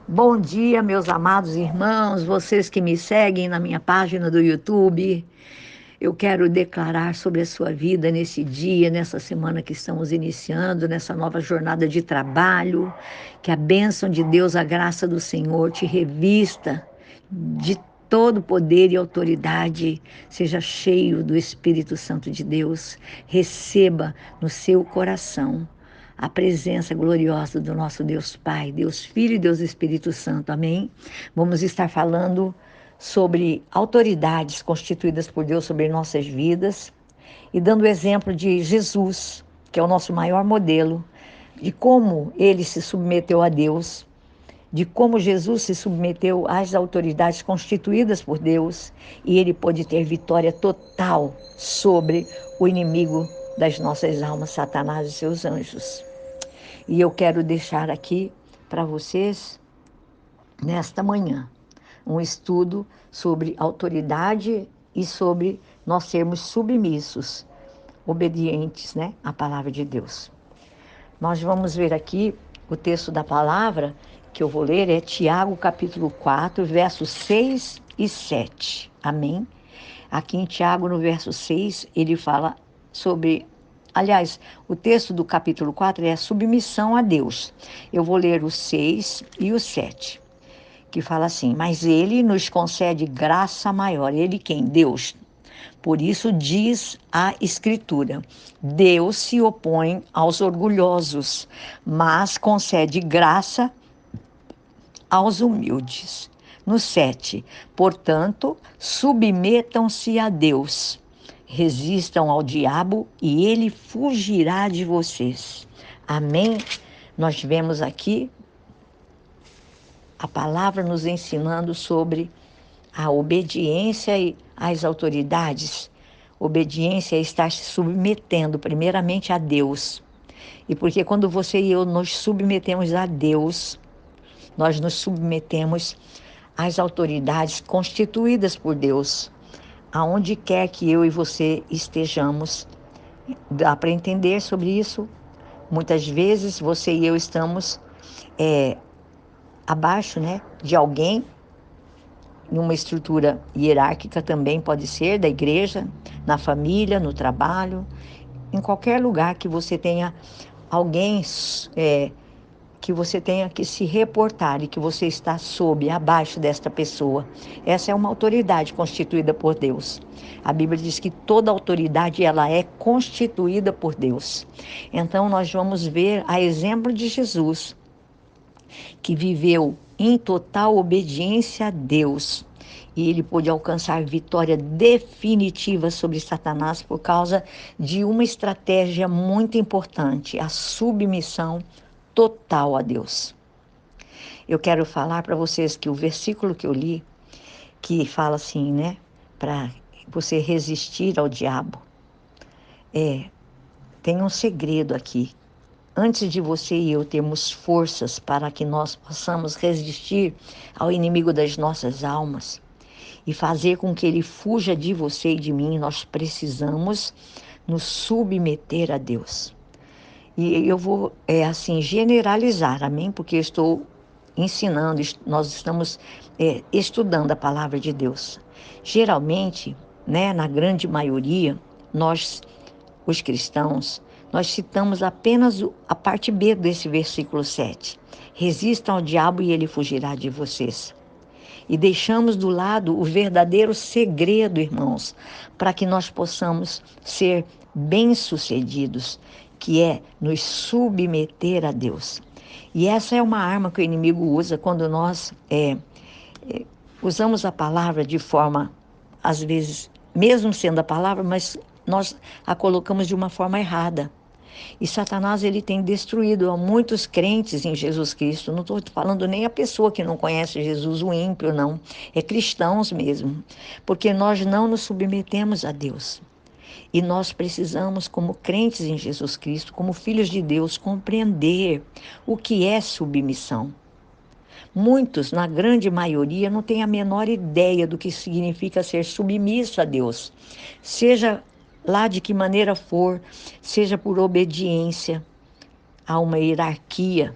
Bom dia, meus amados irmãos, vocês que me seguem na minha página do YouTube. Eu quero declarar sobre a sua vida nesse dia, nessa semana que estamos iniciando, nessa nova jornada de trabalho, que a bênção de Deus, a graça do Senhor te revista de todo poder e autoridade, seja cheio do Espírito Santo de Deus, receba no seu coração a presença gloriosa do nosso Deus Pai, Deus Filho e Deus Espírito Santo. Amém? Vamos estar falando sobre autoridades constituídas por Deus sobre nossas vidas e dando o exemplo de Jesus, que é o nosso maior modelo, de como ele se submeteu a Deus, de como Jesus se submeteu às autoridades constituídas por Deus e ele pôde ter vitória total sobre o inimigo das nossas almas, Satanás e seus anjos. E eu quero deixar aqui para vocês, nesta manhã, um estudo sobre autoridade e sobre nós sermos submissos, obedientes, né, à palavra de Deus. Nós vamos ver aqui o texto da palavra que eu vou ler, é Tiago capítulo 4, versos 6 e 7. Amém? Aqui em Tiago, no verso 6, ele fala sobre... Aliás, o texto do capítulo 4 é a submissão a Deus. Eu vou ler o 6 e o 7, que fala assim: mas ele nos concede graça maior. Ele quem? Deus. Por isso diz a Escritura: Deus se opõe aos orgulhosos, mas concede graça aos humildes. No 7, portanto, submetam-se a Deus, resistam ao diabo e ele fugirá de vocês. Amém? Nós vemos aqui a palavra nos ensinando sobre a obediência às autoridades. Obediência é estar se submetendo primeiramente a Deus. E porque quando você e eu nos submetemos a Deus, nós nos submetemos às autoridades constituídas por Deus. Aonde quer que eu e você estejamos, dá para entender sobre isso. Muitas vezes você e eu estamos abaixo, né, de alguém, em uma estrutura hierárquica também pode ser, da igreja, na família, no trabalho, em qualquer lugar que você tenha alguém que você tenha que se reportar e que você está sob, abaixo desta pessoa. Essa é uma autoridade constituída por Deus. A Bíblia diz que toda autoridade ela é constituída por Deus. Então nós vamos ver a exemplo de Jesus, que viveu em total obediência a Deus. E ele pôde alcançar vitória definitiva sobre Satanás por causa de uma estratégia muito importante, a submissão total a Deus. Eu quero falar para vocês que o versículo que eu li, que fala assim, né, para você resistir ao diabo, tem um segredo aqui. Antes de você e eu termos forças para que nós possamos resistir ao inimigo das nossas almas e fazer com que ele fuja de você e de mim, nós precisamos nos submeter a Deus. E eu vou, assim, generalizar, amém? Porque eu estou ensinando, nós estamos estudando a palavra de Deus. Geralmente, né, na grande maioria, nós, os cristãos, nós citamos apenas a parte B desse versículo 7. Resistam ao diabo e ele fugirá de vocês. E deixamos do lado o verdadeiro segredo, irmãos, para que nós possamos ser bem-sucedidos, que é nos submeter a Deus. E essa é uma arma que o inimigo usa quando nós usamos a palavra de forma, às vezes, mesmo sendo a palavra, mas nós a colocamos de uma forma errada. E Satanás, ele tem destruído a muitos crentes em Jesus Cristo. Não estou falando nem a pessoa que não conhece Jesus, o ímpio, não. É cristãos mesmo. Porque nós não nos submetemos a Deus. E nós precisamos, como crentes em Jesus Cristo, como filhos de Deus, compreender o que é submissão. Muitos, na grande maioria, não têm a menor ideia do que significa ser submisso a Deus. Seja lá de que maneira for, seja por obediência a uma hierarquia,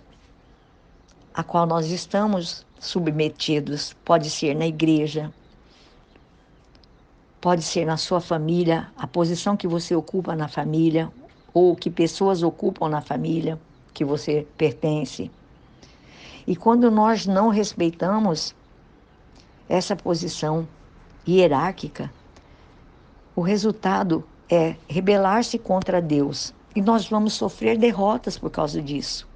a qual nós estamos submetidos. Pode ser na igreja, pode ser na sua família, a posição que você ocupa na família, ou que pessoas ocupam na família que você pertence. E quando nós não respeitamos essa posição hierárquica, o resultado é rebelar-se contra Deus. E nós vamos sofrer derrotas por causa disso.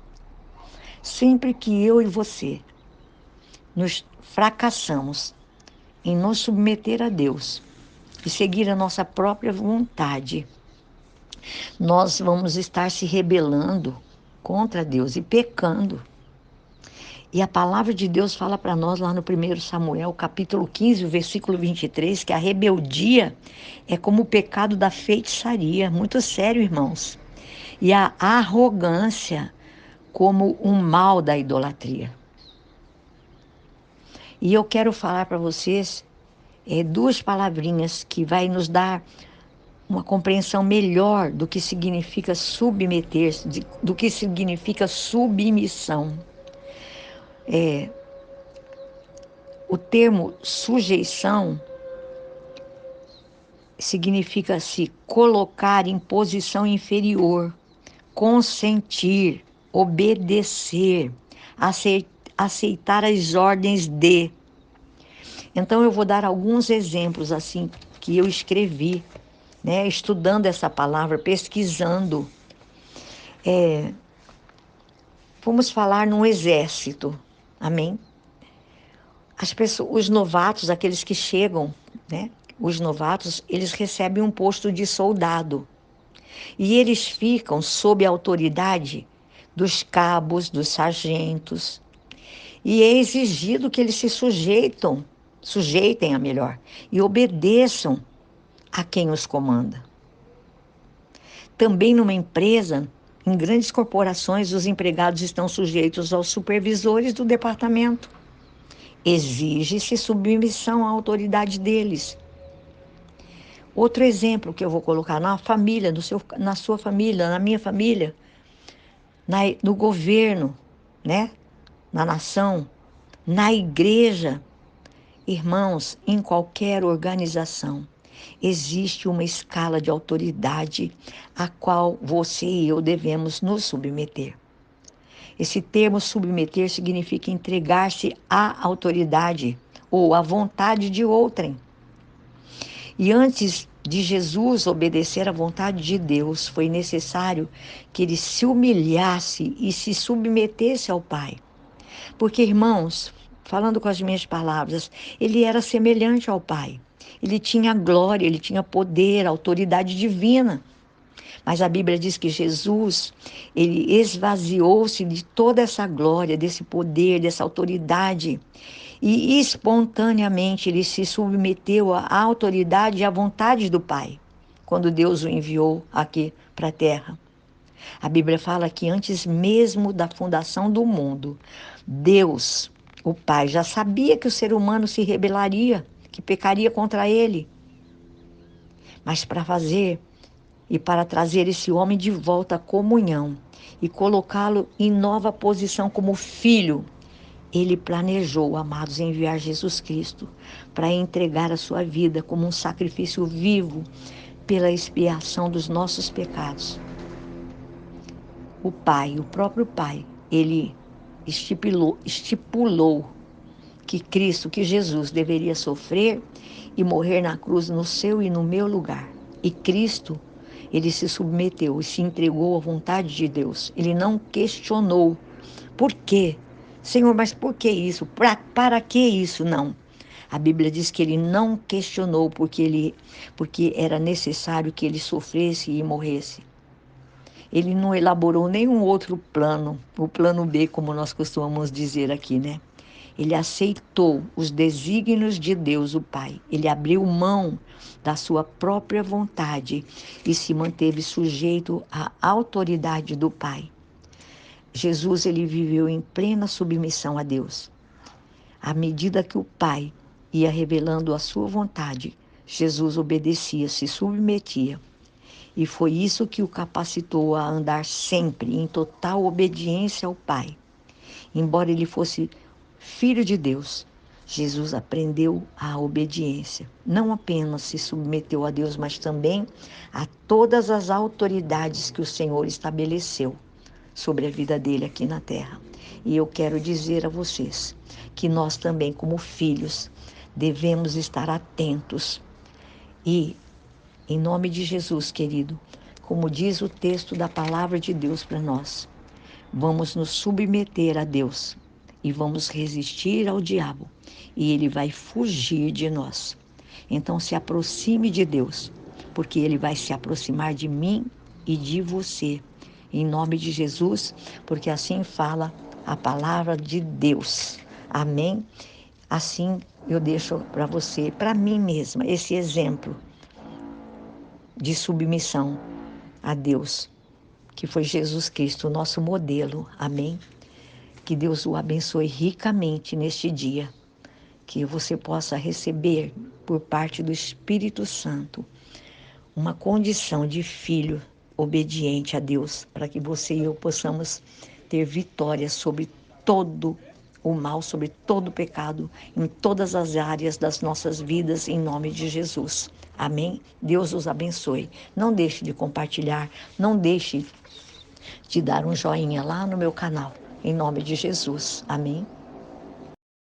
Sempre que eu e você nos fracassamos em nos submeter a Deus e seguir a nossa própria vontade, nós vamos estar se rebelando contra Deus e pecando. E a palavra de Deus fala para nós lá no 1 Samuel, capítulo 15, o versículo 23, que a rebeldia é como o pecado da feitiçaria. Muito sério, irmãos. E a arrogância como um mal da idolatria. E eu quero falar para vocês duas palavrinhas que vai nos dar uma compreensão melhor do que significa submeter-se, do que significa submissão. O termo sujeição significa se colocar em posição inferior, consentir, obedecer, aceitar as ordens de. Então eu vou dar alguns exemplos assim que eu escrevi, né, estudando essa palavra, pesquisando. Vamos falar num exército, amém? As pessoas, os novatos, aqueles que chegam, né? Os novatos, eles recebem um posto de soldado. E eles ficam sob a autoridade dos cabos, dos sargentos. E é exigido que eles se sujeitem a melhor, e obedeçam a quem os comanda. Também numa empresa, em grandes corporações, os empregados estão sujeitos aos supervisores do departamento. Exige-se submissão à autoridade deles. Outro exemplo que eu vou colocar, na família, na sua família, na minha família, no governo, né? Na nação, na igreja. Irmãos, em qualquer organização, existe uma escala de autoridade a qual você e eu devemos nos submeter. Esse termo submeter significa entregar-se à autoridade ou à vontade de outrem. E antes de Jesus obedecer à vontade de Deus, foi necessário que ele se humilhasse e se submetesse ao Pai. Porque, irmãos, falando com as minhas palavras, ele era semelhante ao Pai. Ele tinha glória, ele tinha poder, autoridade divina. Mas a Bíblia diz que Jesus, ele esvaziou-se de toda essa glória, desse poder, dessa autoridade. E espontaneamente ele se submeteu à autoridade e à vontade do Pai, quando Deus o enviou aqui para a terra. A Bíblia fala que antes mesmo da fundação do mundo, Deus, o Pai, já sabia que o ser humano se rebelaria, que pecaria contra ele. Mas para fazer e para trazer esse homem de volta à comunhão e colocá-lo em nova posição como filho, ele planejou, amados, enviar Jesus Cristo para entregar a sua vida como um sacrifício vivo pela expiação dos nossos pecados. O Pai, o próprio Pai, ele estipulou que Cristo, que Jesus deveria sofrer e morrer na cruz no seu e no meu lugar. E Cristo, ele se submeteu e se entregou à vontade de Deus. Ele não questionou. Por quê? Senhor, mas por que isso? Para que isso? Não. A Bíblia diz que ele não questionou porque era necessário que ele sofresse e morresse. Ele não elaborou nenhum outro plano, o plano B, como nós costumamos dizer aqui, né? Ele aceitou os desígnios de Deus, o Pai. Ele abriu mão da sua própria vontade e se manteve sujeito à autoridade do Pai. Jesus, ele viveu em plena submissão a Deus. À medida que o Pai ia revelando a sua vontade, Jesus obedecia, se submetia. E foi isso que o capacitou a andar sempre em total obediência ao Pai. Embora ele fosse filho de Deus, Jesus aprendeu a obediência. Não apenas se submeteu a Deus, mas também a todas as autoridades que o Senhor estabeleceu sobre a vida dele aqui na terra. E eu quero dizer a vocês que nós também, como filhos, devemos estar atentos. E, em nome de Jesus, querido, como diz o texto da palavra de Deus para nós, vamos nos submeter a Deus e vamos resistir ao diabo, e ele vai fugir de nós. Então se aproxime de Deus, porque ele vai se aproximar de mim e de você, em nome de Jesus, porque assim fala a palavra de Deus. Amém? Assim eu deixo para você, para mim mesma, esse exemplo de submissão a Deus, que foi Jesus Cristo, o nosso modelo. Amém? Que Deus o abençoe ricamente neste dia, que você possa receber por parte do Espírito Santo uma condição de filho obediente a Deus, para que você e eu possamos ter vitória sobre todo o mal, sobre todo o pecado, em todas as áreas das nossas vidas, em nome de Jesus. Amém? Deus os abençoe. Não deixe de compartilhar, não deixe de dar um joinha lá no meu canal, em nome de Jesus. Amém?